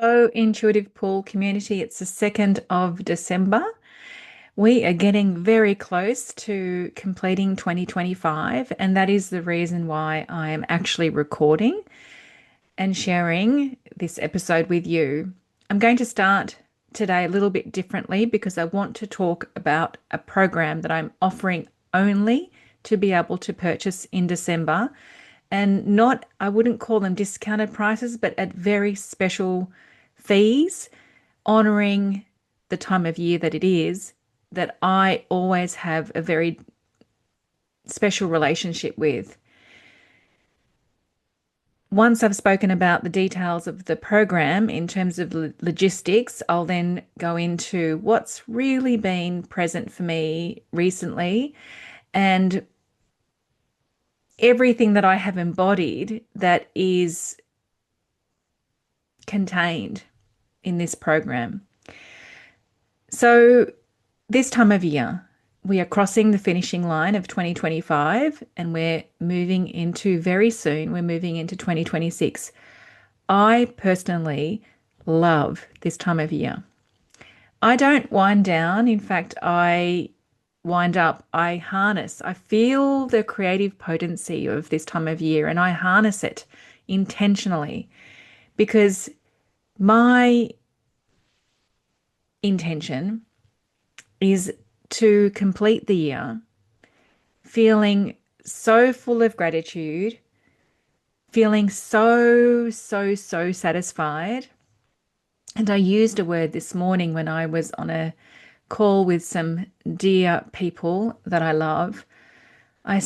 So, Intuitive Pool community, it's the 2nd of December. We are getting very close to completing 2025, and that is the reason why I am actually recording and sharing this episode with you. I'm going to start today a little bit differently because I want to talk about a program that I'm offering only to be able to purchase in December, and not, I wouldn't call them discounted prices, but at very special fees, honoring the time of year that it is, that I always have a very special relationship with. Once I've spoken about the details of the program in terms of logistics, I'll then go into what's really been present for me recently and everything that I have embodied that is contained in this program. So, this time of year, we are crossing the finishing line of 2025 and we're moving into very soon, we're moving into 2026. I personally love this time of year. I don't wind down. In fact, I wind up, I harness, I feel the creative potency of this time of year and I harness it intentionally because my intention is to complete the year feeling so full of gratitude, feeling so satisfied. And I used a word this morning when I was on a call with some dear people that I love. I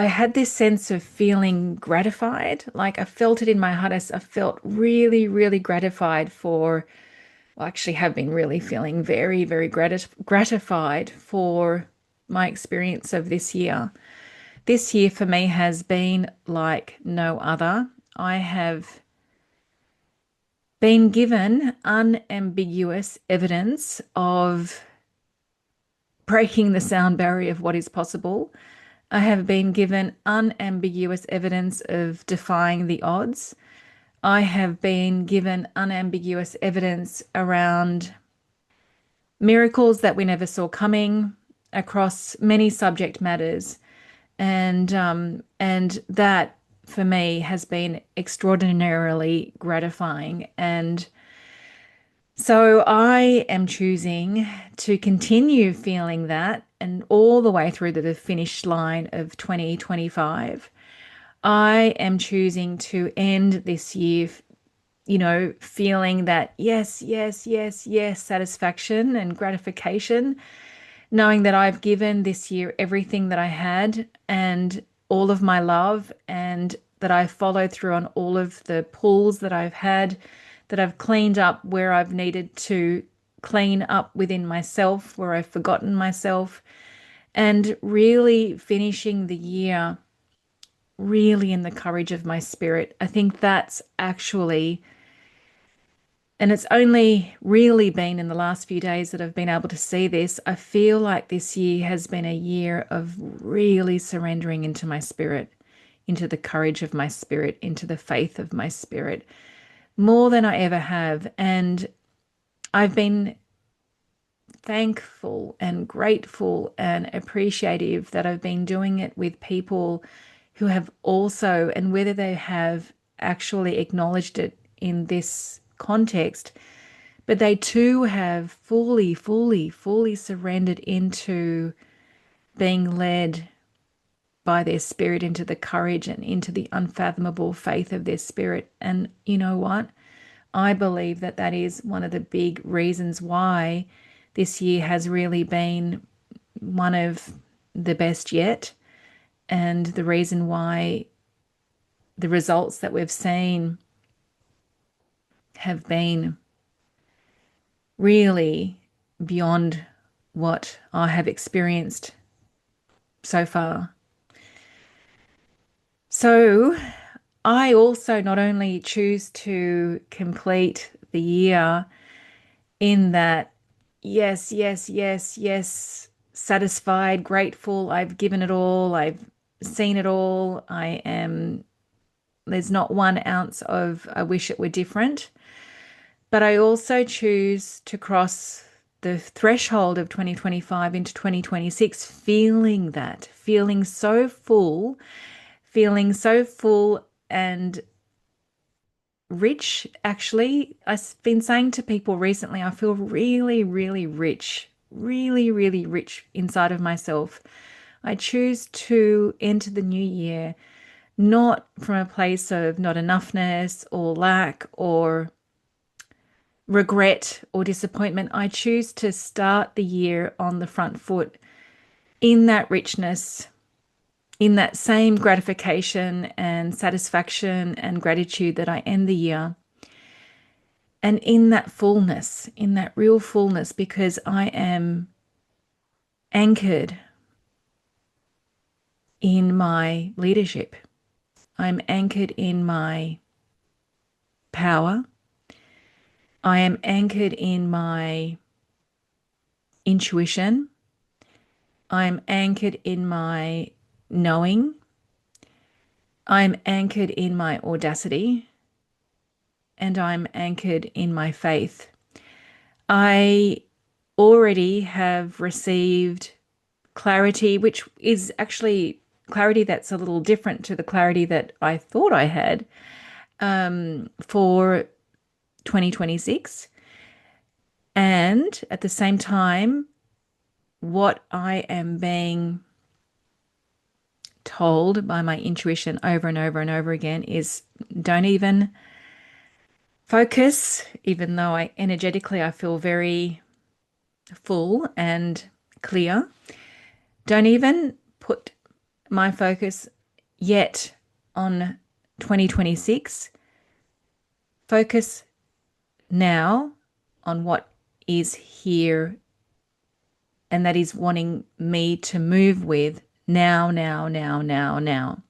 had this sense of feeling gratified, like I felt it in my heart. I felt really gratified for, well, actually have been really feeling very gratified for my experience of this year. This year for me has been like no other. I have been given unambiguous evidence of breaking the sound barrier of what is possible. I have been given unambiguous evidence of defying the odds. I have been given unambiguous evidence around miracles that we never saw coming across many subject matters. And that for me has been extraordinarily gratifying. And so I am choosing to continue feeling that and all the way through to the finish line of 2025. I am choosing to end this year, feeling that yes, satisfaction and gratification, knowing that I've given this year everything that I had and all of my love, and that I followed through on all of the pulls that I've had, that I've cleaned up where I've needed to clean up within myself, where I've forgotten myself, and really finishing the year really in the courage of my spirit. I think that's actually, and it's only really been in the last few days that I've been able to see this. I feel like this year has been a year of really surrendering into my spirit, into the courage of my spirit, into the faith of my spirit, more than I ever have. And I've been thankful and grateful and appreciative that I've been doing it with people who have also, and whether they have actually acknowledged it in this context, but they too have fully surrendered into being led by their spirit, into the courage and into the unfathomable faith of their spirit. And you know what? I believe that that is one of the big reasons why this year has really been one of the best yet, and the reason why the results that we've seen have been really beyond what I have experienced so far. So I also not only choose to complete the year in that, yes, satisfied, grateful, I've given it all, I've seen it all, there's not 1 ounce of I wish it were different. But I also choose to cross the threshold of 2025 into 2026 feeling that, feeling so full and rich. Actually, I've been saying to people recently, I feel really, really rich, really, really rich inside of myself. I choose to enter the new year not from a place of not enoughness or lack or regret or disappointment. I choose to start the year on the front foot in that richness, in that same gratification and satisfaction and gratitude that I end the year. And in that fullness, in that real fullness, because I am anchored in my leadership. I'm anchored in my power. I am anchored in my intuition. I'm anchored in my knowing. I'm anchored in my audacity. And I'm anchored in my faith. I already have received clarity, which is actually clarity that's a little different to the clarity that I thought I had for 2026. And at the same time, what I am being told by my intuition over and over and over again is don't even focus, even though I feel very full and clear. Don't even put my focus yet on 2026. Focus now on what is here, and that is wanting me to move with now, now, now, now, now.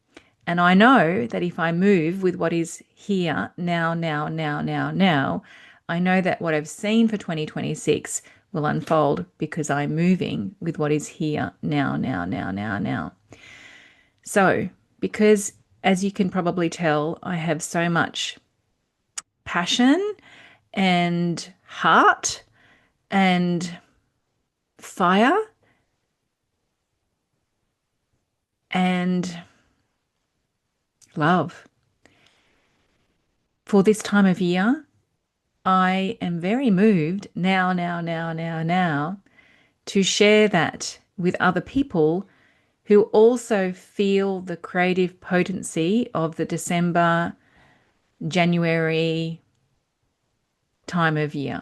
And I know that if I move with what is here now, now, now, now, now, I know that what I've seen for 2026 will unfold because I'm moving with what is here now, now, now, now, now. So, because as you can probably tell, I have so much passion and heart and fire and love for this time of year. I am very moved now to share that with other people who also feel the creative potency of the December, January time of year.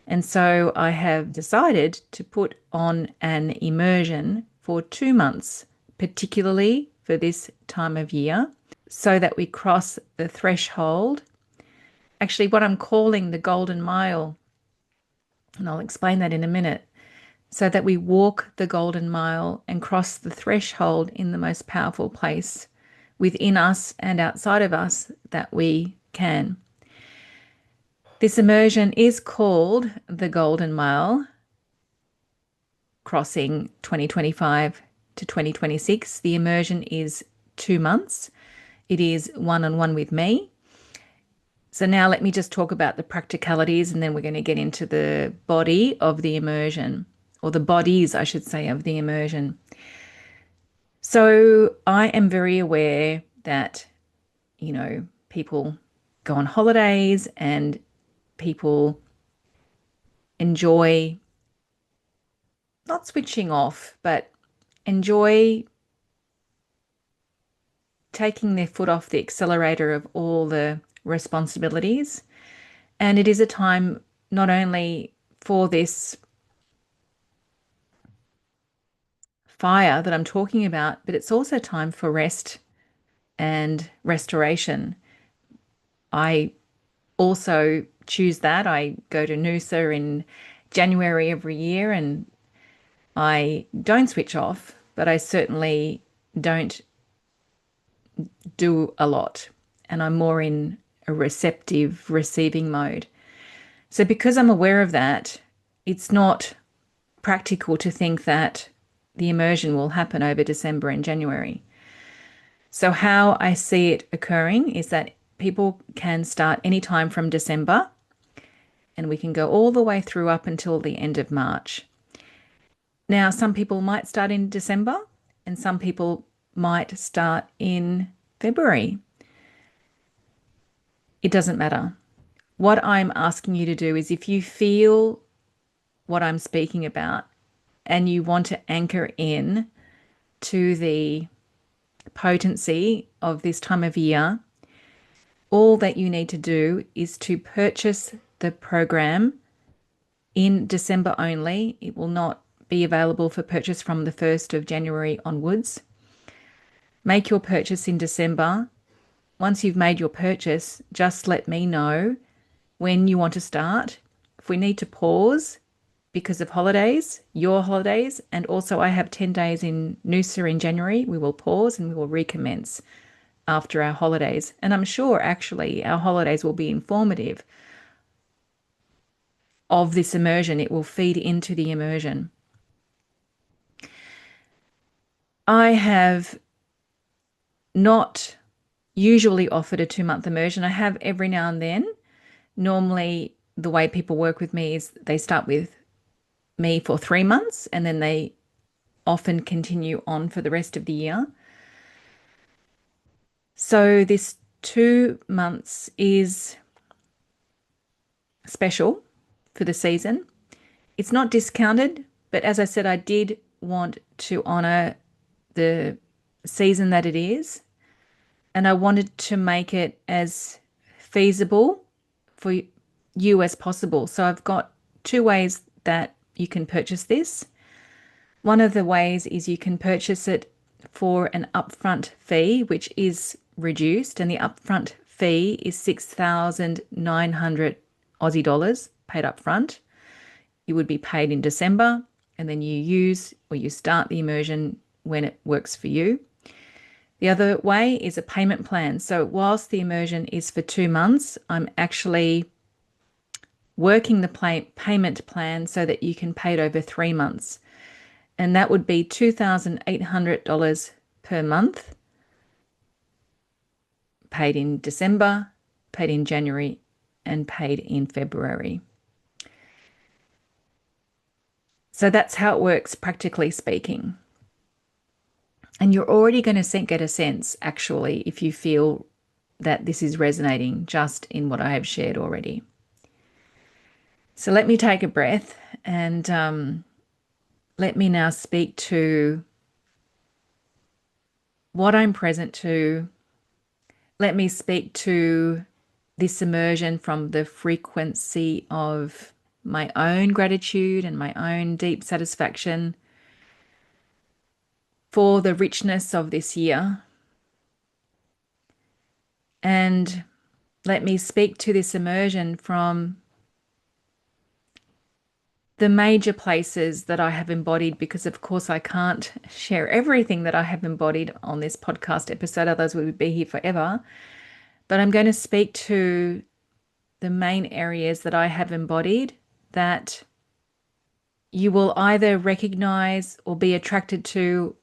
And so I have decided to put on an immersion for 2 months, particularly for this time of year, so that we cross the threshold. Actually, what I'm calling the golden mile, and I'll explain that in a minute, so that we walk the golden mile and cross the threshold in the most powerful place within us and outside of us that we can. This immersion is called the Golden Mile, crossing 2025 to 2026. The immersion is 2 months. It is one-on-one with me. So now let me just talk about the practicalities, and then we're going to get into the body of the immersion, or the bodies, I should say, of the immersion. So I am very aware that, people go on holidays and people enjoy not switching off, but enjoy taking their foot off the accelerator of all the responsibilities. And it is a time not only for this fire that I'm talking about, but it's also time for rest and restoration. I also choose that. I go to Noosa in January every year, and I don't switch off, but I certainly don't do a lot. And I'm more in a receptive, receiving mode. So, because I'm aware of that, it's not practical to think that the immersion will happen over December and January. So, how I see it occurring is that people can start anytime from December. and we can go all the way through up until the end of March. Now, some people might start in December and some people might start in February. It doesn't matter. What I'm asking you to do is if you feel what I'm speaking about and you want to anchor in to the potency of this time of year, all that you need to do is to purchase the program in December only. It will not be available for purchase from the 1st of January onwards. Make your purchase in December. Once you've made your purchase, just let me know when you want to start. If we need to pause because of holidays, your holidays, and also I have 10 days in Noosa in January, we will pause and we will recommence after our holidays. And I'm sure actually our holidays will be informative of this immersion. It will feed into the immersion. I have not usually offered a 2-month immersion. I have every now and then. Normally, the way people work with me is they start with me for 3 months and then they often continue on for the rest of the year. So this 2 months is special for the season. It's not discounted, but as I said, I did want to honor the season that it is, and I wanted to make it as feasible for you as possible. So I've got 2 ways that you can purchase this. One of the ways is you can purchase it for an upfront fee, which is reduced, and the upfront fee is 6,900 Aussie dollars paid upfront. You would be paid in December, and then you use or you start the immersion when it works for you. The other way is a payment plan. So whilst the immersion is for 2 months, I'm actually working the payment plan so that you can pay it over 3 months. And that would be $2,800 per month, paid in December, paid in January, and paid in February. So that's how it works, practically speaking. And you're already going to get a sense, actually, if you feel that this is resonating just in what I have shared already. So let me take a breath and let me now speak to what I'm present to. Let me speak to this immersion from the frequency of my own gratitude and my own deep satisfaction for the richness of this year. And let me speak to this immersion from the major places that I have embodied, because of course I can't share everything that I have embodied on this podcast episode, otherwise we would be here forever. But I'm going to speak to the main areas that I have embodied that you will either recognize or be attracted to,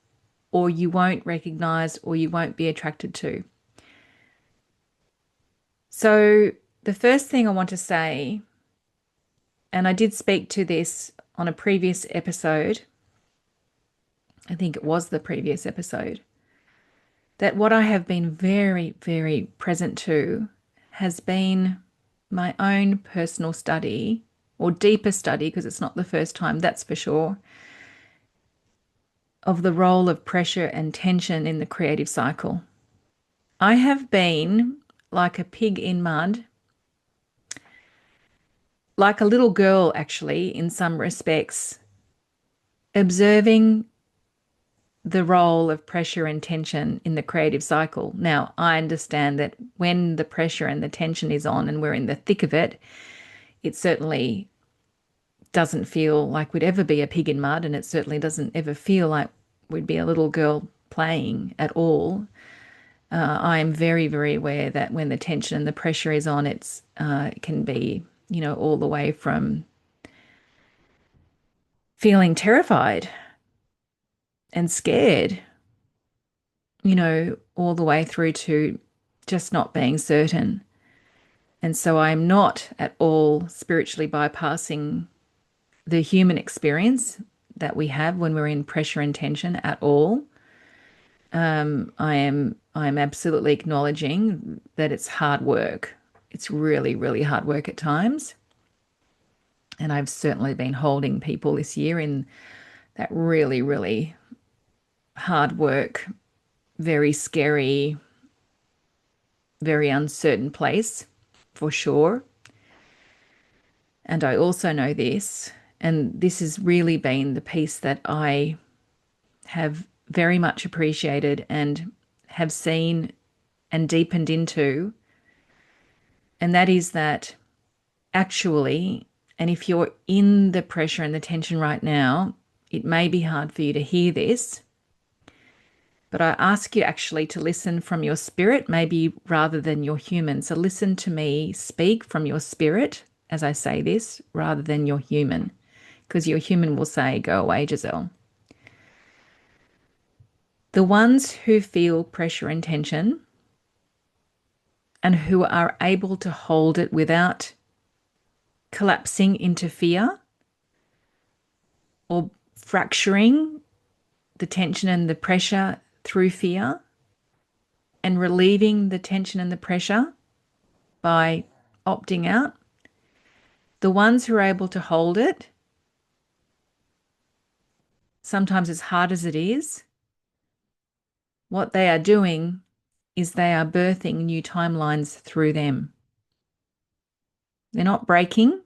or you won't recognize or you won't be attracted to. So the first thing I want to say, and I did speak to this on a previous episode, I think it was the previous episode, that what I have been very, very present to has been my own personal study, or deeper study, because it's not the first time, that's for sure, of the role of pressure and tension in the creative cycle. I have been like a pig in mud, like a little girl, actually, in some respects, observing the role of pressure and tension in the creative cycle. Now, I understand that when the pressure and the tension is on and we're in the thick of it, it certainly doesn't feel like we'd ever be a pig in mud, and it certainly doesn't ever feel like we'd be a little girl playing at all. I am very, very aware that when the tension and the pressure is on, it can be, all the way from feeling terrified and scared, all the way through to just not being certain. And so I'm not at all spiritually bypassing the human experience that we have when we're in pressure and tension at all. I'm absolutely acknowledging that it's hard work. It's really, really hard work at times. And I've certainly been holding people this year in that really, really hard work, very scary, very uncertain place for sure. And I also know this, and this has really been the piece that I have very much appreciated and have seen and deepened into, and that is that actually, and if you're in the pressure and the tension right now, it may be hard for you to hear this, but I ask you actually to listen from your spirit, maybe rather than your human. So listen to me speak from your spirit as I say this, rather than your human, because your human will say, go away, Giselle. The ones who feel pressure and tension and who are able to hold it without collapsing into fear or fracturing the tension and the pressure through fear and relieving the tension and the pressure by opting out, the ones who are able to hold it, sometimes as hard as it is, what they are doing is they are birthing new timelines through them. They're not breaking,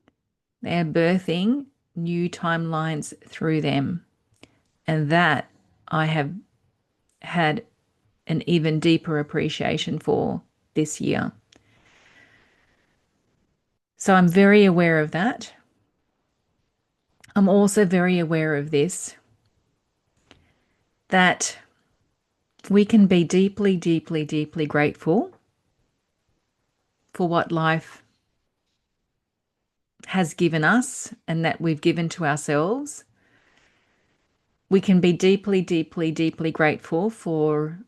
they are birthing new timelines through them. And that I have had an even deeper appreciation for this year. So I'm very aware of that. I'm also very aware of this, that we can be deeply, deeply, deeply grateful for what life has given us and that we've given to ourselves. We can be deeply, deeply, deeply grateful for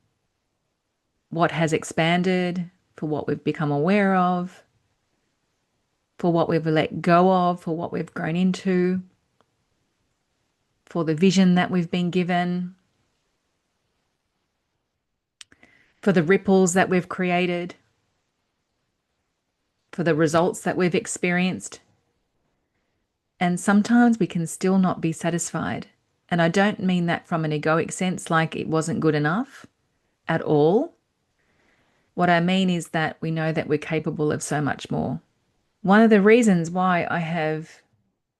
what has expanded, for what we've become aware of, for what we've let go of, for what we've grown into, for the vision that we've been given, for the ripples that we've created, for the results that we've experienced. And sometimes we can still not be satisfied. And I don't mean that from an egoic sense, like it wasn't good enough at all. What I mean is that we know that we're capable of so much more. One of the reasons why I have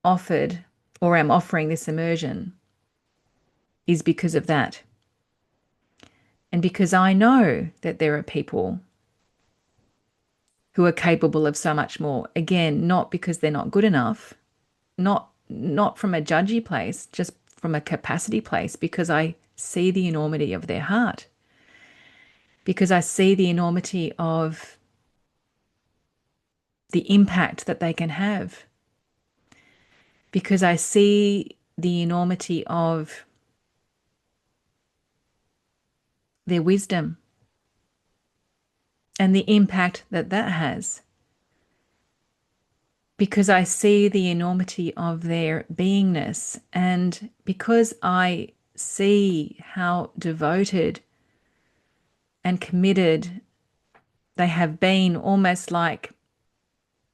offered or am offering this immersion is because of that. And because I know that there are people who are capable of so much more. Again, not because they're not good enough, not from a judgy place, just from a capacity place, because I see the enormity of their heart, because I see the enormity of the impact that they can have, because I see the enormity of their wisdom and the impact that that has, because I see the enormity of their beingness, and because I see how devoted and committed they have been, almost like,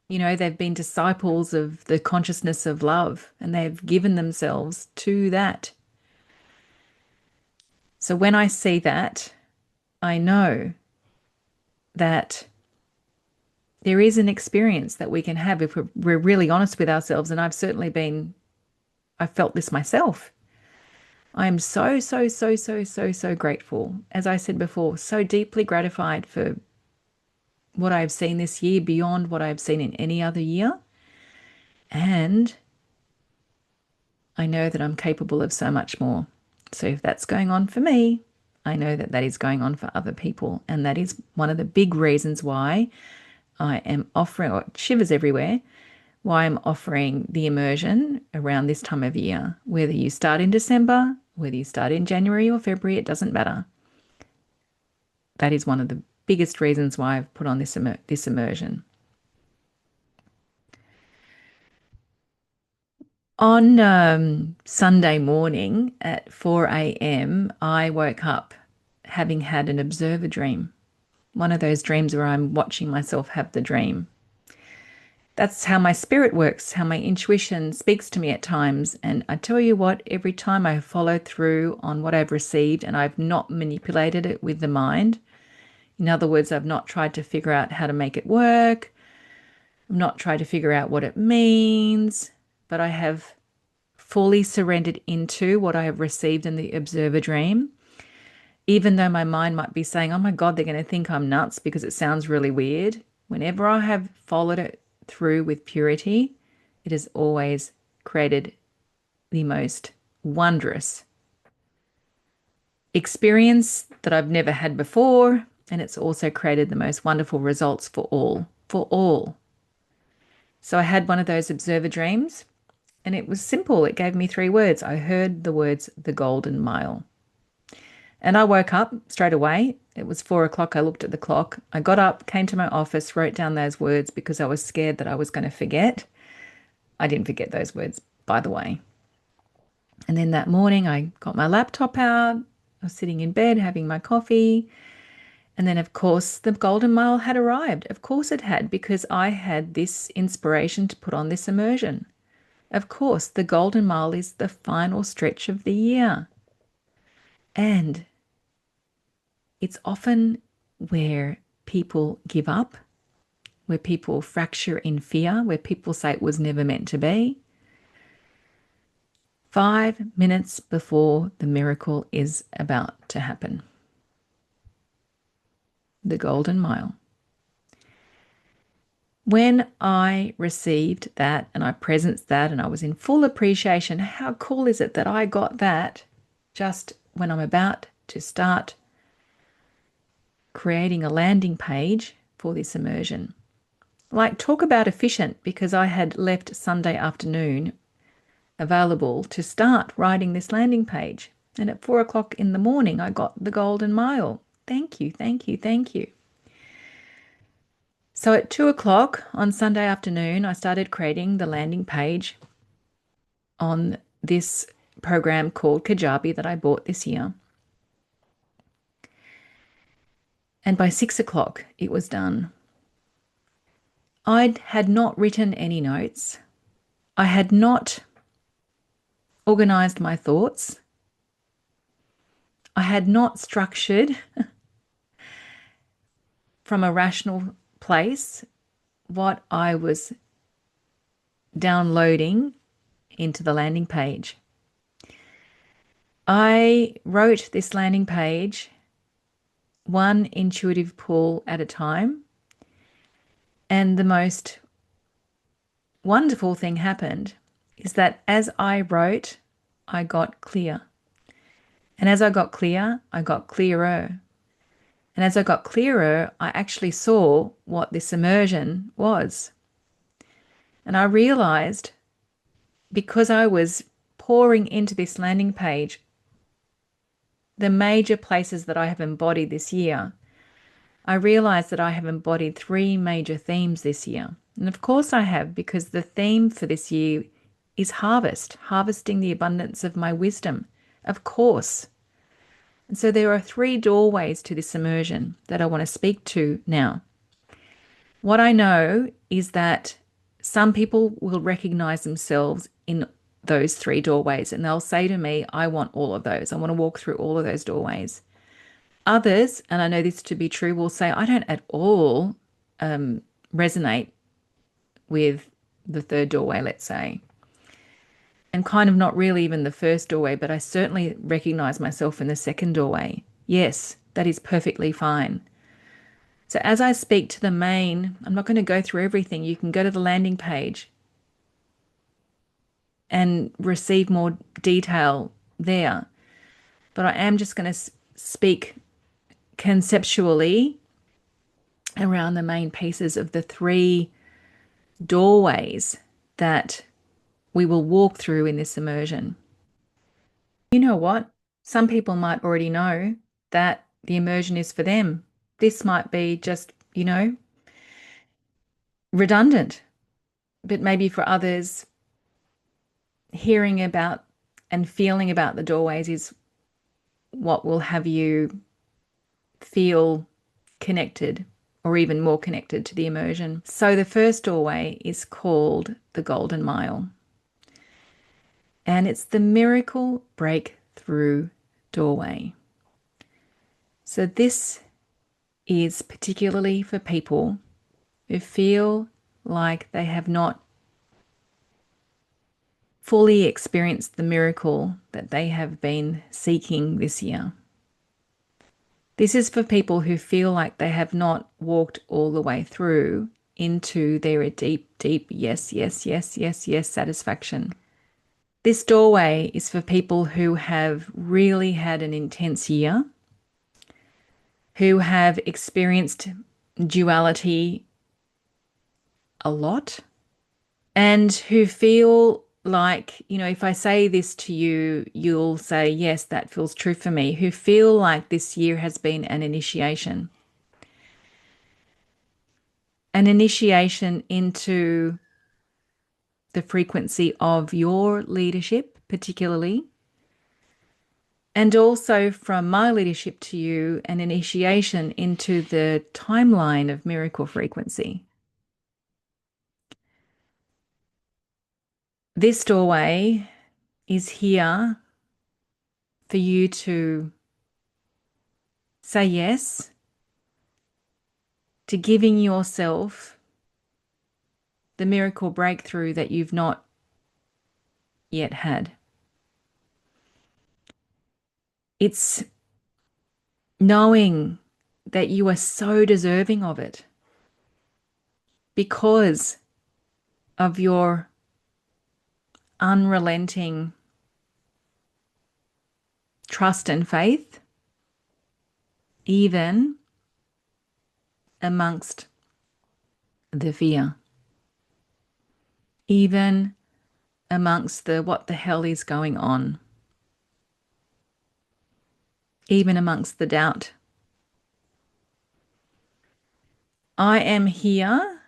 you know, they've been disciples of the consciousness of love and they've given themselves to that. So when I see that, I know that there is an experience that we can have if we're really honest with ourselves. And I've felt this myself. I am so, so, so, so, so, so grateful. As I said before, so deeply gratified for what I've seen this year beyond what I've seen in any other year. And I know that I'm capable of so much more. So if that's going on for me, I know that that is going on for other people. And that is one of the big reasons why I am offering, or shivers everywhere, why I'm offering the immersion around this time of year. Whether you start in December, whether you start in January or February, it doesn't matter. That is one of the biggest reasons why I've put on this immersion. On Sunday morning at 4 a.m., I woke up having had an observer dream. One of those dreams where I'm watching myself have the dream. That's how my spirit works, how my intuition speaks to me at times. And I tell you what, every time I follow through on what I've received and I've not manipulated it with the mind, in other words, I've not tried to figure out how to make it work, I've not tried to figure out what it means, but I have fully surrendered into what I have received in the observer dream, even though my mind might be saying, oh my God, they're going to think I'm nuts because it sounds really weird. Whenever I have followed it through with purity, it has always created the most wondrous experience that I've never had before. And it's also created the most wonderful results for all, for all. So I had one of those observer dreams and it was simple. It gave me three words. I heard the words, the golden mile. And I woke up straight away. It was 4 o'clock. I looked at the clock. I got up, came to my office, wrote down those words because I was scared that I was going to forget. I didn't forget those words, by the way. And then that morning, I got my laptop out. I was sitting in bed having my coffee. And then, of course, the Golden Mile had arrived. Of course, it had, because I had this inspiration to put on this immersion. Of course, the Golden Mile is the final stretch of the year. And it's often where people give up, where people fracture in fear, where people say it was never meant to be. 5 minutes before the miracle is about to happen. The Golden Mile. When I received that and I presenced that and I was in full appreciation, how cool is it that I got that just when I'm about to start creating a landing page for this immersion? Like, talk about efficient, because I had left Sunday afternoon available to start writing this landing page. And at 4 o'clock in the morning, I got the Golden Mile. Thank you, thank you, thank you. So at 2 o'clock on Sunday afternoon, I started creating the landing page on this program called Kajabi that I bought this year. And by 6 o'clock, it was done. I had not written any notes. I had not organized my thoughts. I had not structured from a rational place what I was downloading into the landing page. I wrote this landing page one intuitive pull at a time, and the most wonderful thing happened is that as I wrote, I got clear. And as I got clear, I got clearer. And as I got clearer, I actually saw what this immersion was. And I realized, because I was pouring into this landing page the major places that I have embodied this year, I realized that I have embodied three major themes this year. And of course I have, because the theme for this year is harvest, harvesting the abundance of my wisdom. Of course. And so there are three doorways to this immersion that I want to speak to now. What I know is that some people will recognize themselves in those three doorways and they'll say to me, I want all of those. I want to walk through all of those doorways. Others, and I know this to be true, will say, I don't at all resonate with the third doorway, let's say, and kind of not really even the first doorway, but I certainly recognize myself in the second doorway. Yes, that is perfectly fine. So as I speak to the main, I'm not going to go through everything. You can go to the landing page and receive more detail there. But I am just going to speak conceptually around the main pieces of the three doorways that we will walk through in this immersion. You know what? Some people might already know that the immersion is for them. This might be just, redundant, but maybe for others, hearing about and feeling about the doorways is what will have you feel connected or even more connected to the immersion. So the first doorway is called the Golden Mile, and it's the miracle breakthrough doorway. So this is particularly for people who feel like they have not fully experienced the miracle that they have been seeking this year. This is for people who feel like they have not walked all the way through into their deep, deep yes, yes, yes, yes, yes satisfaction. This doorway is for people who have really had an intense year, who have experienced duality a lot, and who feel like, if I say this to you, you'll say, yes, that feels true for me, who feel like this year has been an initiation into the frequency of your leadership, particularly, and also from my leadership to you, an initiation into the timeline of miracle frequency. This doorway is here for you to say yes to giving yourself the miracle breakthrough that you've not yet had. It's knowing that you are so deserving of it because of your unrelenting trust and faith, even amongst the fear, even amongst the what the hell is going on, even amongst the doubt. I am here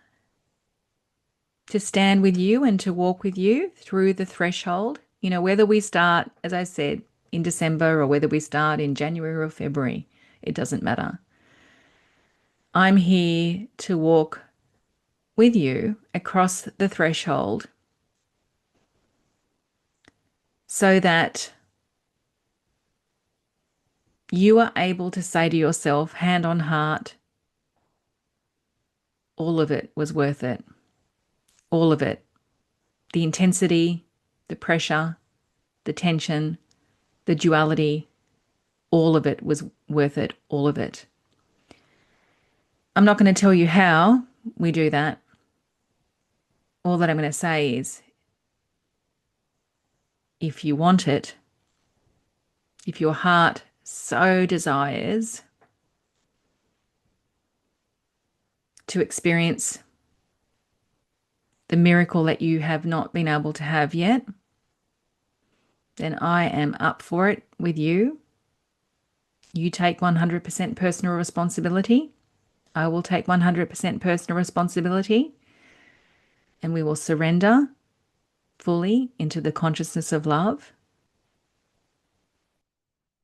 to stand with you and to walk with you through the threshold, whether we start, as I said, in December or whether we start in January or February, it doesn't matter. I'm here to walk with you across the threshold so that you are able to say to yourself, hand on heart, all of it was worth it. All of it. The intensity, the pressure, the tension, the duality, all of it was worth it. All of it. I'm not going to tell you how we do that. All that I'm going to say is, if you want it, if your heart so desires to experience the miracle that you have not been able to have yet, then I am up for it with you. You take 100% personal responsibility. I will take 100% personal responsibility. And we will surrender fully into the consciousness of love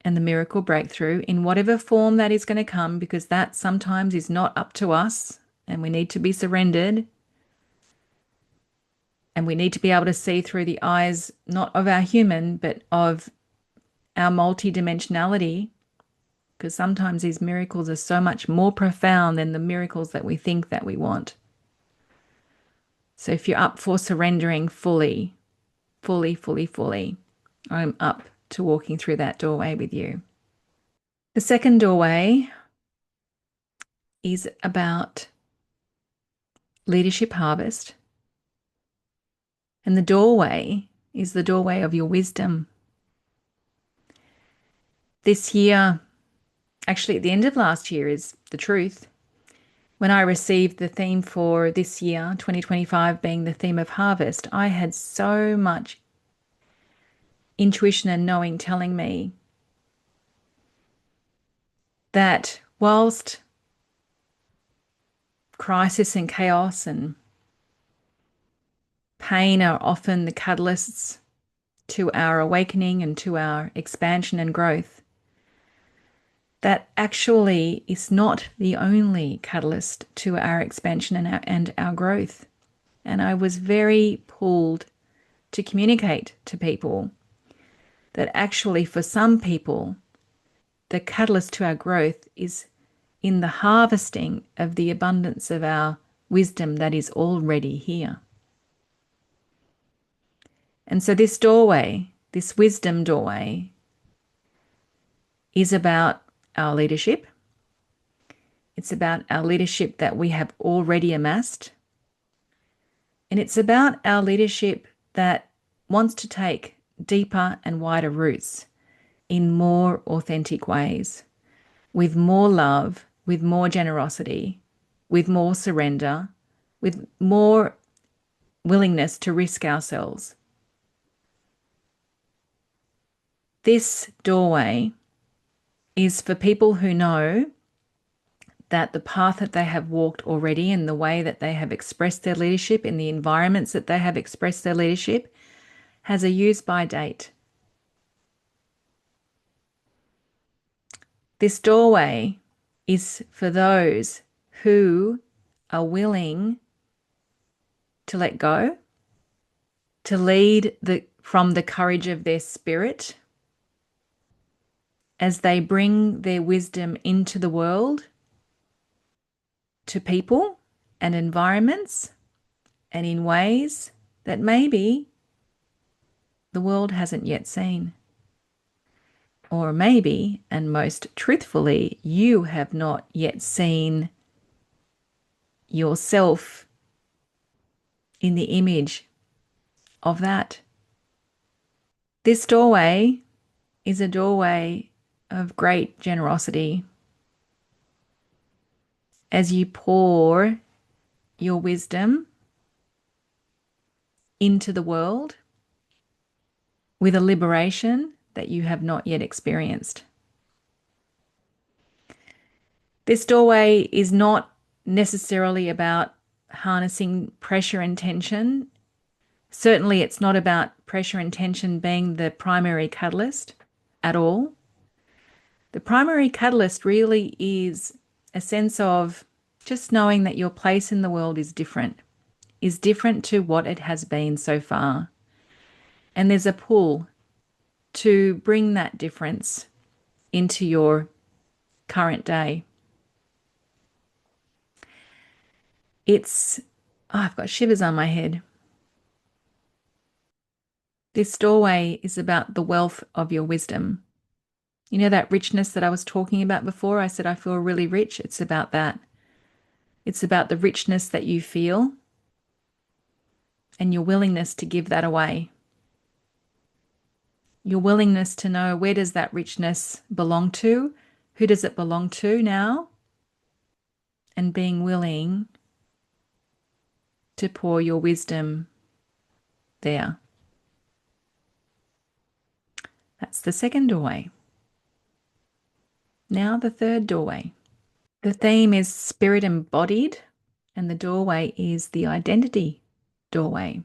and the miracle breakthrough in whatever form that is going to come, because that sometimes is not up to us and we need to be surrendered. And we need to be able to see through the eyes, not of our human, but of our multidimensionality, because sometimes these miracles are so much more profound than the miracles that we think that we want. So if you're up for surrendering fully, fully, fully, fully, I'm up to walking through that doorway with you. The second doorway is about leadership harvest. And the doorway is the doorway of your wisdom. This year, actually at the end of last year is the truth. When I received the theme for this year, 2025 being the theme of harvest, I had so much intuition and knowing telling me that whilst crisis and chaos and pain are often the catalysts to our awakening and to our expansion and growth, that actually is not the only catalyst to our expansion and our growth. And I was very pulled to communicate to people that actually, for some people, the catalyst to our growth is in the harvesting of the abundance of our wisdom that is already here. And so, this doorway, this wisdom doorway, is about our leadership. It's about our leadership that we have already amassed. And it's about our leadership that wants to take deeper and wider roots in more authentic ways, with more love, with more generosity, with more surrender, with more willingness to risk ourselves. This doorway is for people who know that the path that they have walked already and the way that they have expressed their leadership in the environments that they have expressed their leadership has a use-by date. This doorway is for those who are willing to let go, to lead from the courage of their spirit as they bring their wisdom into the world, to people and environments, and in ways that maybe the world hasn't yet seen. Or maybe, and most truthfully, you have not yet seen yourself in the image of that. This doorway is a doorway of great generosity. As you pour your wisdom into the world with a liberation that you have not yet experienced. This doorway is not necessarily about harnessing pressure and tension. Certainly, it's not about pressure and tension being the primary catalyst at all. The primary catalyst really is a sense of just knowing that your place in the world is different to what it has been so far. And there's a pull to bring that difference into your current day. I've got shivers on my head. This doorway is about the wealth of your wisdom. You know that richness that I was talking about before? I said I feel really rich. It's about that. It's about the richness that you feel and your willingness to give that away. Your willingness to know, where does that richness belong to? Who does it belong to now? And being willing to pour your wisdom there. That's the second doorway. Now the third doorway. The theme is spirit embodied, and the doorway is the identity doorway.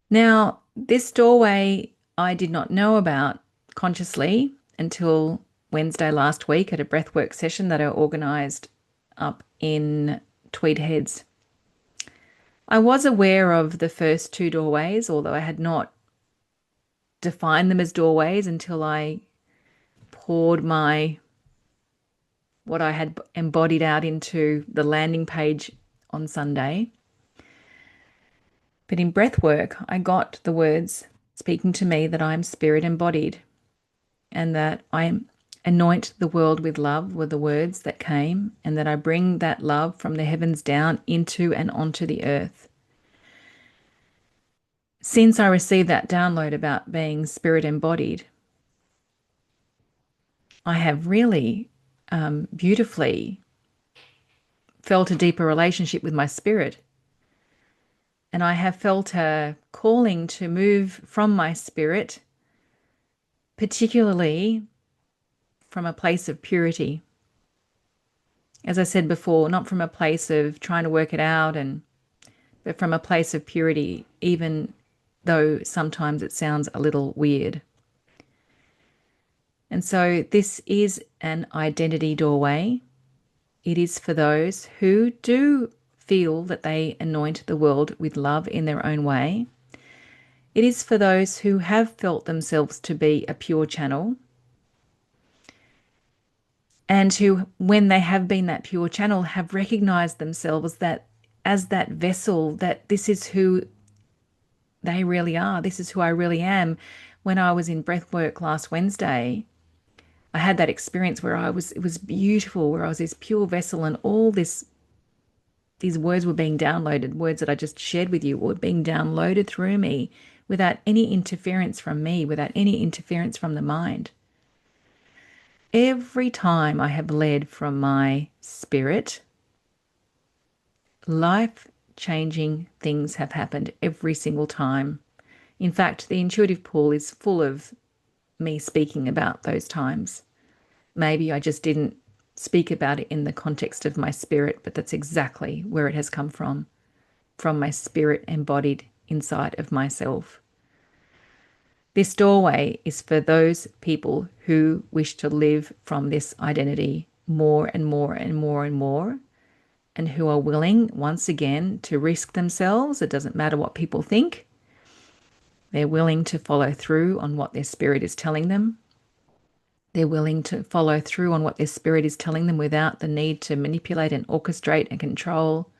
Now, this doorway I did not know about consciously until Wednesday last week at a breathwork session that I organised up in Tweed Heads. I was aware of the first two doorways, although I had not defined them as doorways until I poured what I had embodied out into the landing page on Sunday. But in breathwork, I got the words speaking to me that I'm spirit embodied and that I anoint the world with love were the words that came, and that I bring that love from the heavens down into and onto the earth. Since I received that download about being spirit embodied, I have really beautifully felt a deeper relationship with my spirit. And I have felt a calling to move from my spirit, particularly from a place of purity. As I said before, not from a place of trying to work it out, but from a place of purity, even though sometimes it sounds a little weird. And so this is an identity doorway. It is for those who do feel that they anoint the world with love in their own way. It is for those who have felt themselves to be a pure channel and who, when they have been that pure channel, have recognized themselves that as that vessel, that this is who they really are. This is who I really am. When I was in breathwork last Wednesday, I had that experience where it was beautiful, where I was this pure vessel and all these words were being downloaded, words that I just shared with you were being downloaded through me without any interference from me, without any interference from the mind. Every time I have led from my spirit, life changing things have happened every single time. In fact, the intuitive pool is full of me speaking about those times. Maybe I just didn't speak about it in the context of my spirit, but that's exactly where it has come from my spirit embodied inside of myself. This doorway is for those people who wish to live from this identity more and more and more and more, and who are willing, once again, to risk themselves. It doesn't matter what people think. They're willing to follow through on what their spirit is telling them. They're willing to follow through on what their spirit is telling them without the need to manipulate and orchestrate and control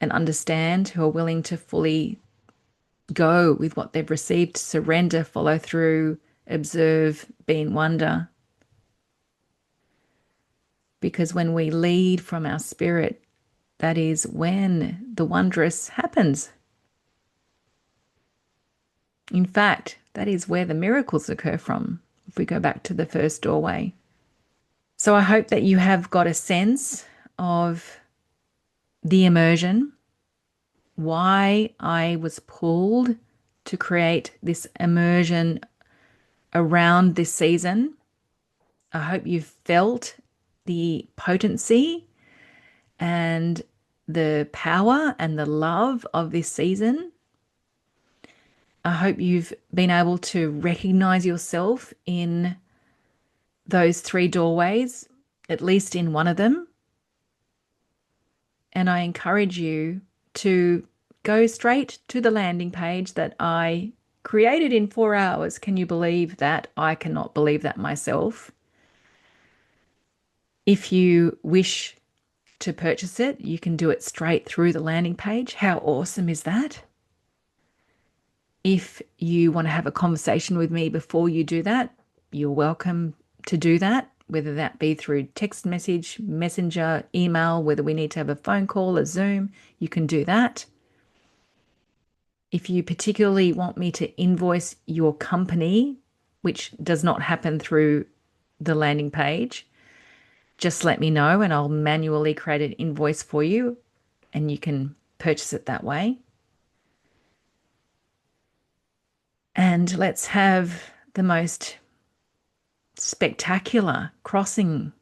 and understand, who are willing to fully go with what they've received, surrender, follow through, observe, be in wonder. Because when we lead from our spirit, that is when the wondrous happens. In fact, that is where the miracles occur from, if we go back to the first doorway. So I hope that you have got a sense of the immersion, why I was pulled to create this immersion around this season. I hope you've felt the potency and the power and the love of this season. I hope you've been able to recognize yourself in those three doorways, at least in one of them. And I encourage you to go straight to the landing page that I created in 4 hours. Can you believe that? I cannot believe that myself. If you wish to purchase it, you can do it straight through the landing page. How awesome is that? If you want to have a conversation with me before you do that, you're welcome to do that, whether that be through text message, messenger, email, whether we need to have a phone call, a Zoom, you can do that. If you particularly want me to invoice your company, which does not happen through the landing page, just let me know and I'll manually create an invoice for you and you can purchase it that way. And let's have the most spectacular crossing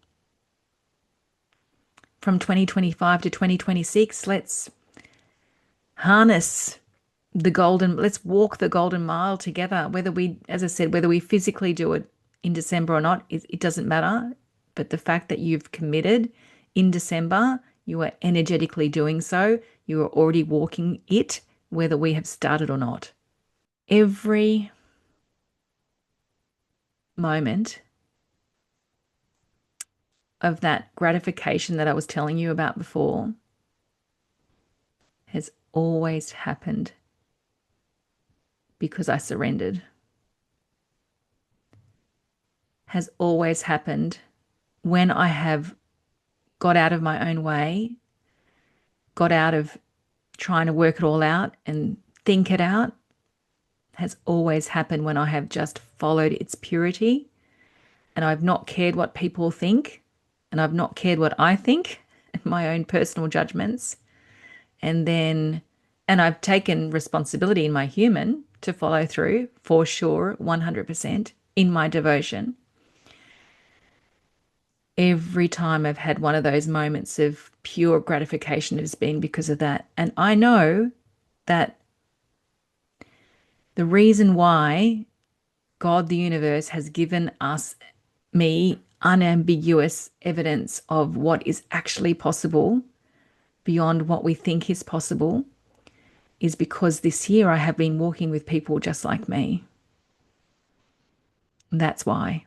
from 2025 to 2026. Let's harness let's walk the golden mile together. Whether we, as I said, whether we physically do it in December or not, it doesn't matter. But the fact that you've committed in December, you are energetically doing so. You are already walking it, whether we have started or not. Every moment of that gratification that I was telling you about before has always happened because I surrendered. Has always happened when I have got out of my own way, got out of trying to work it all out and think it out. Has always happened when I have just followed its purity and I've not cared what people think and I've not cared what I think and my own personal judgments. And I've taken responsibility in my human to follow through for sure, 100% in my devotion. Every time I've had one of those moments of pure gratification, it has been because of that. And I know that The reason why God, the universe, has given us, me, unambiguous evidence of what is actually possible beyond what we think is possible is because this year I have been walking with people just like me. That's why.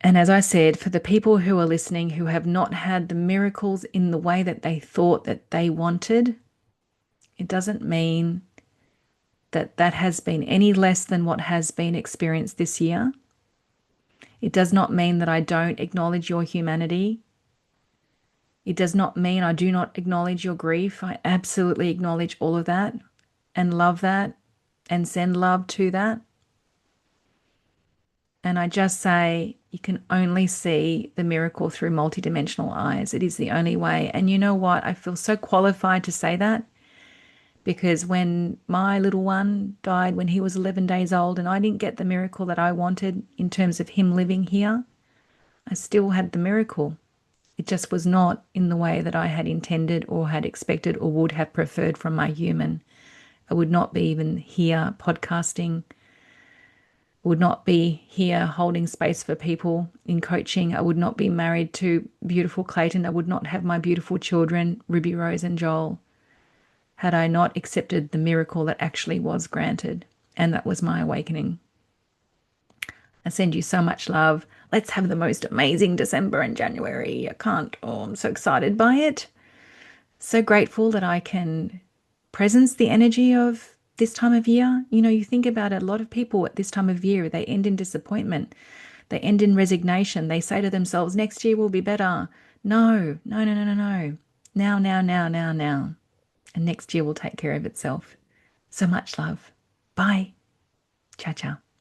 And as I said, for the people who are listening who have not had the miracles in the way that they thought that they wanted, it doesn't mean that that has been any less than what has been experienced this year. It does not mean that I don't acknowledge your humanity. It does not mean I do not acknowledge your grief. I absolutely acknowledge all of that and love that and send love to that. And I just say you can only see the miracle through multidimensional eyes. It is the only way. And you know what? I feel so qualified to say that because when my little one died when he was 11 days old and I didn't get the miracle that I wanted in terms of him living here, I still had the miracle. It just was not in the way that I had intended or had expected or would have preferred from my human. I would not be even here podcasting, would not be here holding space for people in coaching. I would not be married to beautiful Clayton. I would not have my beautiful children, Ruby, Rose, and Joel, had I not accepted the miracle that actually was granted. And that was my awakening. I send you so much love. Let's have the most amazing December and January. I can't, oh, I'm so excited by it. So grateful that I can presence the energy of this time of year. You know, you think about it, a lot of people at this time of year, they end in disappointment. They end in resignation. They say to themselves, next year will be better. No, no, no, no, no, no. Now, now, now, now, now. And next year will take care of itself. So much love. Bye. Ciao, ciao.